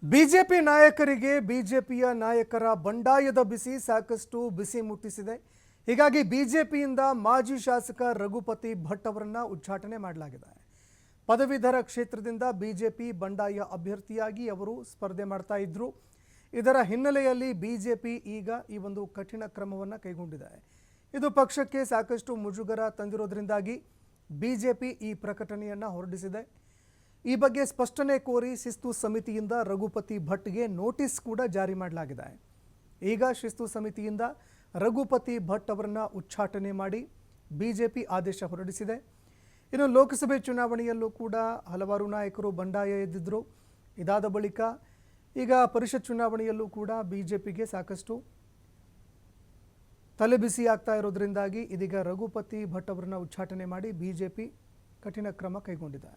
BJP ನಾಯಕರಿಗೆ ಬಿಜೆಪಿಯ ನಾಯಕರ ಬಂಡಾಯದ ಬಿಸಿ ಸಾಕಷ್ಟು ಬಿಸಿ ಮುಟ್ಟಿಸಿದೆ. ಹೀಗಾಗಿ ಬಿಜೆಪಿಯಿಂದ ಮಾಜಿ ಶಾಸಕ ರಘುಪತಿ ಭಟ್ ಅವರನ್ನು ಉಚ್ಚಾಟನೆ ಮಾಡಲಾಗಿದೆ. ಪದವೀಧರ ಕ್ಷೇತ್ರದಿಂದ ಬಿಜೆಪಿ ಬಂಡಾಯ ಅಭ್ಯರ್ಥಿಯಾಗಿ ಅವರು ಸ್ಪರ್ಧೆ ಮಾಡ್ತಾ ಇದ್ರು. ಇದರ ಹಿನ್ನೆಲೆಯಲ್ಲಿ ಬಿಜೆಪಿ ಈಗ ಈ ಒಂದು ಕಠಿಣ ಕ್ರಮವನ್ನು ಕೈಗೊಂಡಿದೆ. ಇದು ಪಕ್ಷಕ್ಕೆ ಸಾಕಷ್ಟು ಮುಜುಗರ ತಂದಿರೋದ್ರಿಂದಾಗಿ ಬಿಜೆಪಿ ಈ ಪ್ರಕಟಣೆಯನ್ನು ಹೊರಡಿಸಿದೆ. ಈ ಬಗ್ಗೆ ಸ್ಪಷ್ಟನೆ ಕೋರಿ ಶಿಸ್ತು ಸಮಿತಿಯಿಂದ ರಘುಪತಿ ಭಟ್ಗೆ ನೋಟಿಸ್ ಕೂಡ ಜಾರಿ ಮಾಡಲಾಗಿದೆ. ಈಗ ಶಿಸ್ತು ಸಮಿತಿಯಿಂದ ರಘುಪತಿ ಭಟ್ ಅವರನ್ನು ಉಚ್ಚಾಟನೆ ಮಾಡಿ ಬಿಜೆಪಿ ಆದೇಶ ಹೊರಡಿಸಿದೆ. ಇನ್ನು ಲೋಕಸಭೆ ಚುನಾವಣೆಯಲ್ಲೂ ಕೂಡ ಹಲವಾರು ನಾಯಕರು ಬಂಡಾಯ ಎದ್ದಿದ್ರು. ಇದಾದ ಬಳಿಕ ಈಗ ಪರಿಷತ್ ಚುನಾವಣೆಯಲ್ಲೂ ಕೂಡ ಬಿಜೆಪಿಗೆ ಸಾಕಷ್ಟು ತಲೆಬಿಸಿ ಆಗ್ತಾ ಇರೋದ್ರಿಂದಾಗಿ ಇದೀಗ ರಘುಪತಿ ಭಟ್ ಅವರನ್ನು ಉಚ್ಚಾಟನೆ ಮಾಡಿ ಬಿಜೆಪಿ ಕಠಿಣ ಕ್ರಮ ಕೈಗೊಂಡಿದೆ.